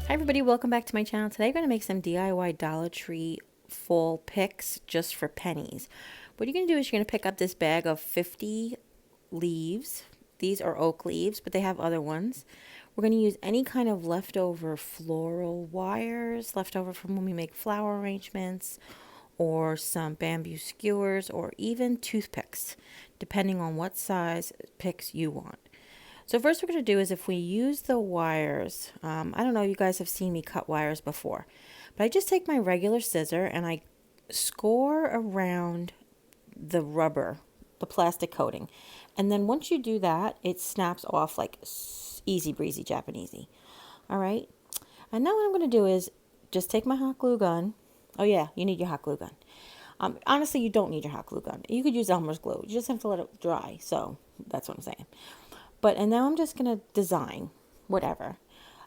Hi everybody, welcome back to my channel. Today I'm going to make some DIY Dollar Tree fall picks just for pennies. What you're going to do is you're going to pick up this bag of 50 leaves. These are oak leaves, but they have other ones. We're going to use any kind of leftover floral wires, leftover from when we make flower arrangements, or some bamboo skewers, or even toothpicks, depending on what size picks you want. So first we're going to do is if we use the wires, I don't know if you guys have seen me cut wires before, but I just take my regular scissor and I score around the rubber, the plastic coating. And then once you do that, it snaps off like easy breezy Japanesey. All right. And now what I'm going to do is just take my hot glue gun. Oh yeah, you need your hot glue gun. Honestly, you don't need your hot glue gun. You could use Elmer's glue. You just have to let it dry. So that's what I'm saying. And now I'm just going to design whatever.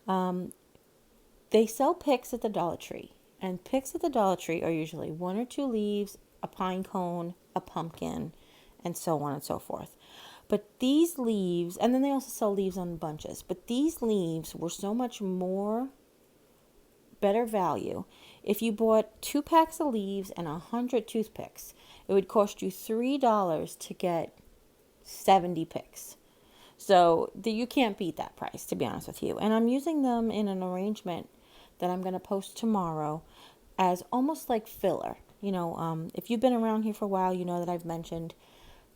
They sell picks at the Dollar Tree. And picks at the Dollar Tree are usually one or two leaves, a pine cone, a pumpkin, and so on and so forth. But these leaves, and then they also sell leaves on bunches. But these leaves were so much more better value. If you bought 2 packs of leaves and 100 toothpicks, it would cost you $3 to get 70 picks. So you can't beat that price, to be honest with you. And I'm using them in an arrangement that I'm going to post tomorrow as almost like filler. If you've been around here for a while, you know that I've mentioned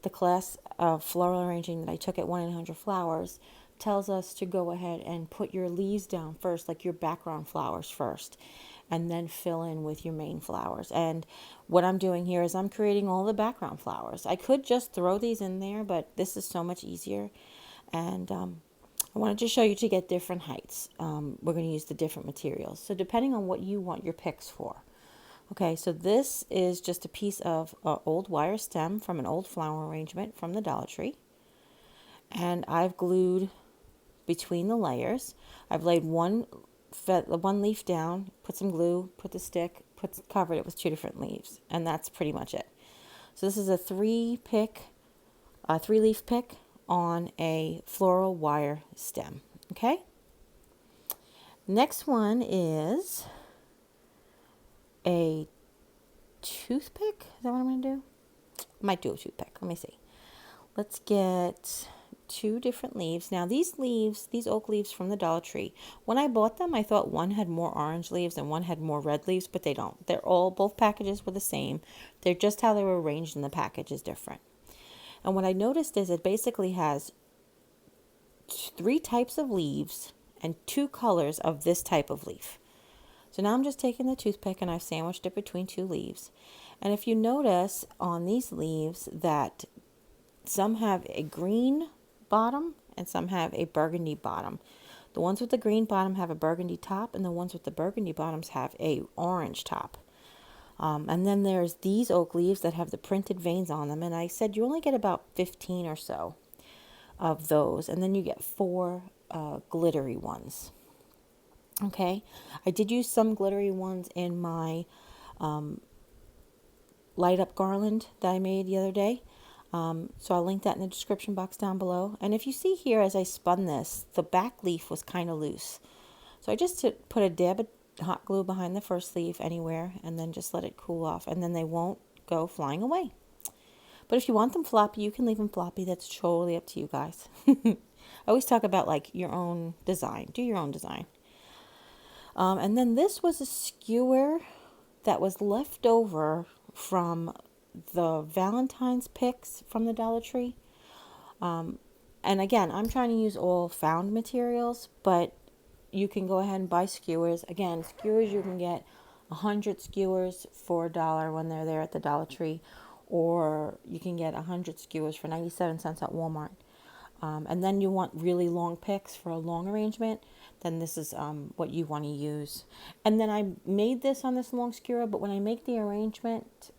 the class of floral arranging that I took at 1-800-Flowers tells us to go ahead and put your leaves down first, like your background flowers first, and then fill in with your main flowers. And what I'm doing here is I'm creating all the background flowers. I could just throw these in there, but this is so much easier. And I wanted to show you to get different heights. We're going to use the different materials. So depending on what you want your picks for. Okay, so this is just a piece of old wire stem from an old flower arrangement from the Dollar Tree. And I've glued between the layers. I've laid one leaf down, put some glue, put the stick, covered it with 2 different leaves. And that's pretty much it. So this is a 3-leaf pick on a floral wire stem. Okay. Next one is a toothpick. Is that what I'm going to do? Might do a toothpick. Let me see. Let's get 2 different leaves. Now these leaves, these oak leaves from the Dollar Tree, when I bought them, I thought one had more orange leaves and one had more red leaves, but they don't. Both packages were the same. They're just how they were arranged in the package is different. And what I noticed is it basically has 3 types of leaves and 2 colors of this type of leaf. So now I'm just taking the toothpick and I've sandwiched it between 2 leaves. And if you notice on these leaves that some have a green bottom and some have a burgundy bottom. The ones with the green bottom have a burgundy top, and the ones with the burgundy bottoms have a orange top. And then there's these oak leaves that have the printed veins on them. And I said you only get about 15 or so of those. And then you get 4 glittery ones. Okay. I did use some glittery ones in my light up garland that I made the other day. So I'll link that in the description box down below. And if you see here, as I spun this, the back leaf was kind of loose. So I just put a dab of hot glue behind the first leaf anywhere and then just let it cool off, and then they won't go flying away. But if you want them floppy, you can leave them floppy. That's totally up to you guys. I always talk about like your own design. Do your own design. And then this was a skewer that was left over from the Valentine's picks from the Dollar Tree. And again, I'm trying to use all found materials, but you can go ahead and buy skewers. Again, skewers, you can get 100 skewers for $1 when they're there at the Dollar Tree, or you can get 100 skewers for 97 cents at Walmart. And then you want really long picks for a long arrangement, then this is what you want to use. And then I made this on this long skewer, but when I make the arrangement,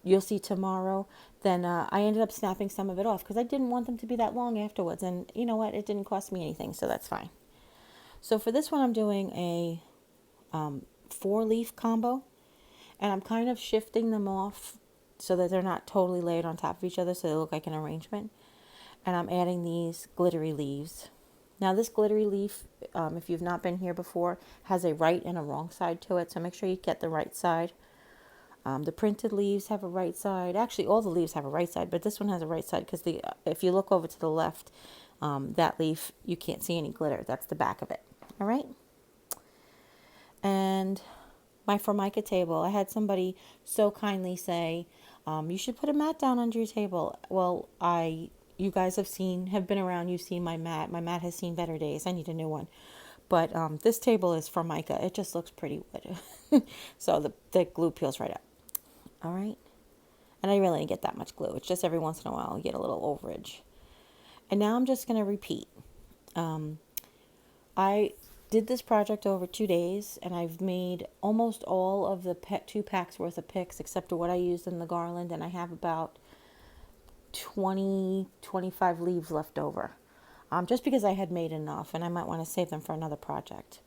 you'll see tomorrow, then I ended up snapping some of it off because I didn't want them to be that long afterwards. And you know what? It didn't cost me anything, so that's fine. So for this one, I'm doing a 4-leaf combo, and I'm kind of shifting them off so that they're not totally layered on top of each other, so they look like an arrangement. And I'm adding these glittery leaves Now this glittery leaf, if you've not been here before, has a right and a wrong side to it. So make sure you get the right side. The printed leaves have a right side. Actually, all the leaves have a right side, but this one has a right side because if you look over to the left, that leaf, you can't see any glitter. That's the back of it. All right. And my Formica table, I had somebody so kindly say, you should put a mat down under your table. Well, you guys have been around, you've seen my mat. My mat has seen better days. I need a new one. But this table is Formica. It just looks pretty wood. So the glue peels right up. All right. And I really didn't get that much glue. It's just every once in a while you get a little overage. And now I'm just going to repeat. I did this project over 2 days, and I've made almost all of the 2 packs worth of picks except for what I used in the garland, and I have about 25 leaves left over. Just because I had made enough, and I might want to save them for another project.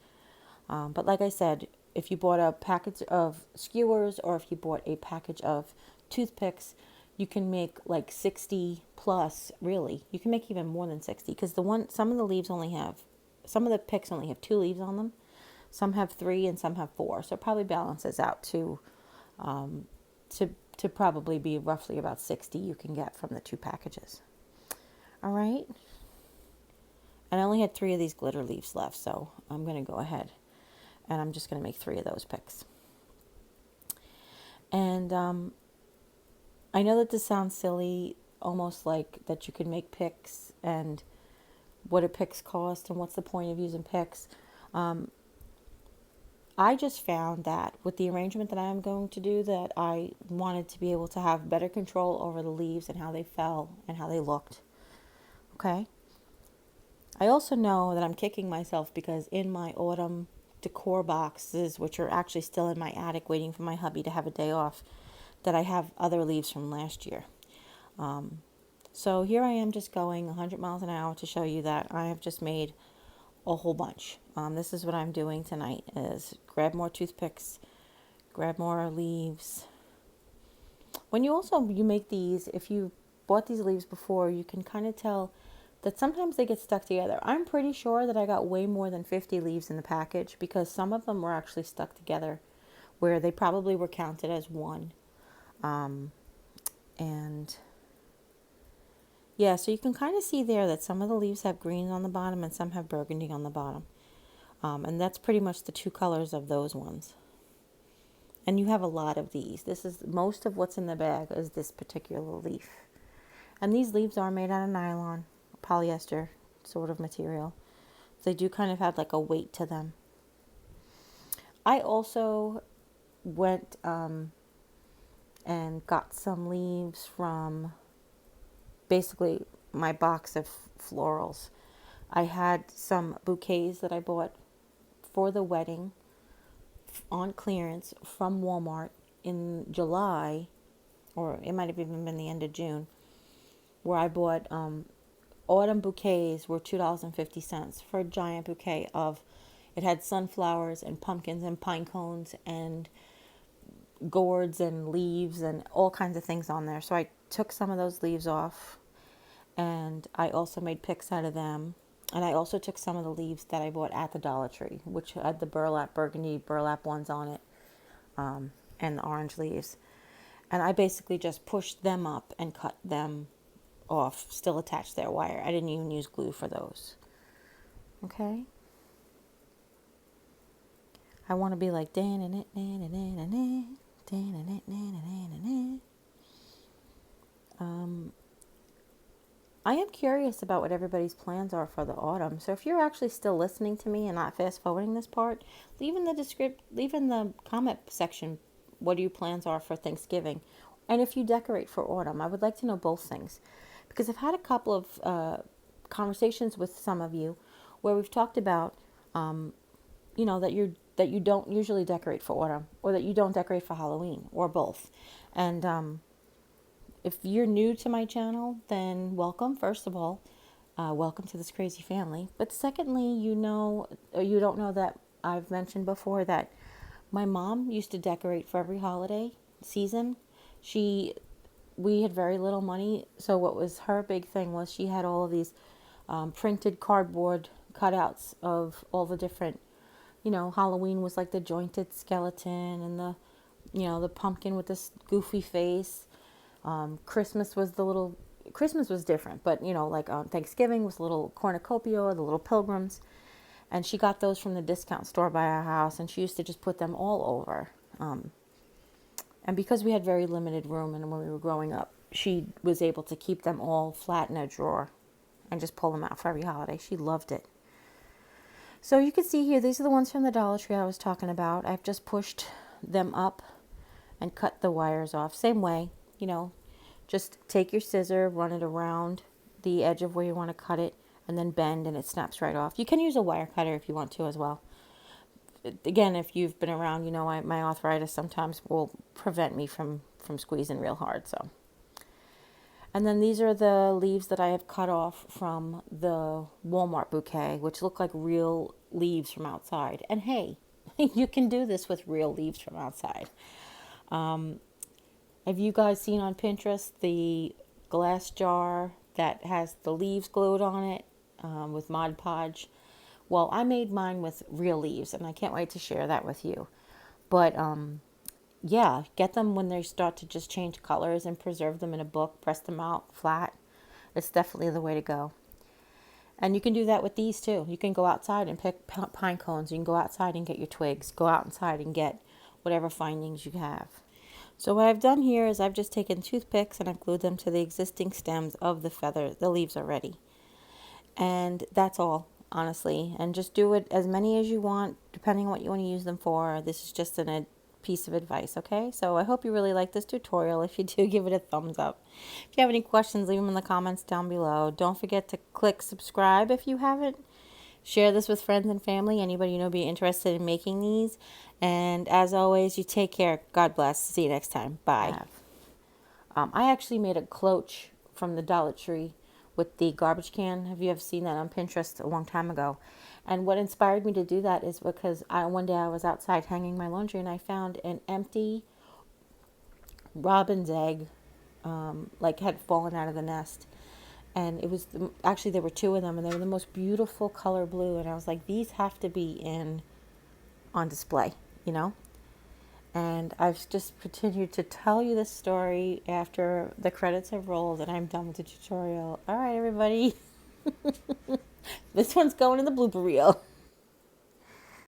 But like I said, if you bought a package of skewers or if you bought a package of toothpicks, you can make like 60 plus, really. You can make even more than 60 because some of the picks only have 2 leaves on them. Some have 3 and some have 4. So it probably balances out to probably be roughly about 60 you can get from the 2 packages. All right. And I only had 3 of these glitter leaves left, so I'm going to go ahead and I'm just going to make 3 of those picks. And I know that this sounds silly, almost like that you could make picks and what do picks cost and what's the point of using picks. I just found that with the arrangement that I am going to do, that I wanted to be able to have better control over the leaves and how they fell and how they looked. Okay? I also know that I'm kicking myself because in my autumn decor boxes, which are actually still in my attic waiting for my hubby to have a day off, that I have other leaves from last year. So here I am just going 100 miles an hour to show you that I have just made a whole bunch. This is what I'm doing tonight is grab more toothpicks, grab more leaves. When you make these, if you bought these leaves before, you can kind of tell that sometimes they get stuck together. I'm pretty sure that I got way more than 50 leaves in the package because some of them were actually stuck together where they probably were counted as one. And yeah, so you can kind of see there that some of the leaves have green on the bottom and some have burgundy on the bottom. And that's pretty much the 2 colors of those ones. And you have a lot of these. This is most of what's in the bag is this particular leaf. And these leaves are made out of nylon, polyester sort of material. They do kind of have like a weight to them. I also went and got some leaves from basically my box of florals. I had some bouquets that I bought for the wedding on clearance from Walmart in July, or it might have even been the end of June, where I bought autumn bouquets were $2.50 for a giant bouquet of, it had sunflowers and pumpkins and pine cones and gourds and leaves and all kinds of things on there. So I took some of those leaves off and I also made picks out of them. And I also took some of the leaves that I bought at the Dollar Tree, which had the burgundy burlap ones on it, and the orange leaves. And I basically just pushed them up and cut them off, still attached to their wire. I didn't even use glue for those. Okay? I want to be like, I am curious about what everybody's plans are for the autumn. So if you're actually still listening to me and not fast forwarding this part, leave in the comment section what your plans are for Thanksgiving. And if you decorate for autumn, I would like to know both things. Because I've had a couple of conversations with some of you where we've talked about, that you don't usually decorate for autumn, or that you don't decorate for Halloween, or both. And if you're new to my channel, then welcome, first of all. Welcome to this crazy family. But secondly, you don't know that I've mentioned before that my mom used to decorate for every holiday season. We had very little money, so what was her big thing was she had all of these printed cardboard cutouts of all the different, Halloween was like the jointed skeleton and the pumpkin with this goofy face. Christmas was different, but like on Thanksgiving was little cornucopia or the little pilgrims. And she got those from the discount store by our house, and she used to just put them all over. And because we had very limited room and when we were growing up, she was able to keep them all flat in a drawer and just pull them out for every holiday. She loved it. So you can see here, these are the ones from the Dollar Tree I was talking about. I've just pushed them up and cut the wires off. Same way, just take your scissor, run it around the edge of where you want to cut it, and then bend, and it snaps right off. You can use a wire cutter if you want to as well. Again, if you've been around, my arthritis sometimes will prevent me from squeezing real hard. So, and then these are the leaves that I have cut off from the Walmart bouquet, which look like real leaves from outside. And hey, you can do this with real leaves from outside. Have you guys seen on Pinterest the glass jar that has the leaves glued on it with Mod Podge? Well, I made mine with real leaves, and I can't wait to share that with you. But yeah, get them when they start to just change colors and preserve them in a book. Press them out flat. It's definitely the way to go. And you can do that with these too. You can go outside and pick pine cones. You can go outside and get your twigs. Go outside and get whatever findings you have. So what I've done here is I've just taken toothpicks and I've glued them to the existing stems of the leaves already. And that's all, honestly. And just do it as many as you want, depending on what you want to use them for. This is just a piece of advice, okay? So I hope you really like this tutorial. If you do, give it a thumbs up. If you have any questions, leave them in the comments down below. Don't forget to click subscribe if you haven't. Share this with friends and family, anybody be interested in making these. And as always, you take care. God bless. See you next time. Bye. I actually made a cloche from the Dollar Tree with the garbage can. Have you ever seen that on Pinterest a long time ago? And what inspired me to do that is because one day I was outside hanging my laundry and I found an empty robin's egg, had fallen out of the nest. And it was, actually there were two of them and they were the most beautiful color blue. And I was like, these have to be on display, And I've just continued to tell you this story after the credits have rolled and I'm done with the tutorial. All right, everybody. This one's going in the blooper reel.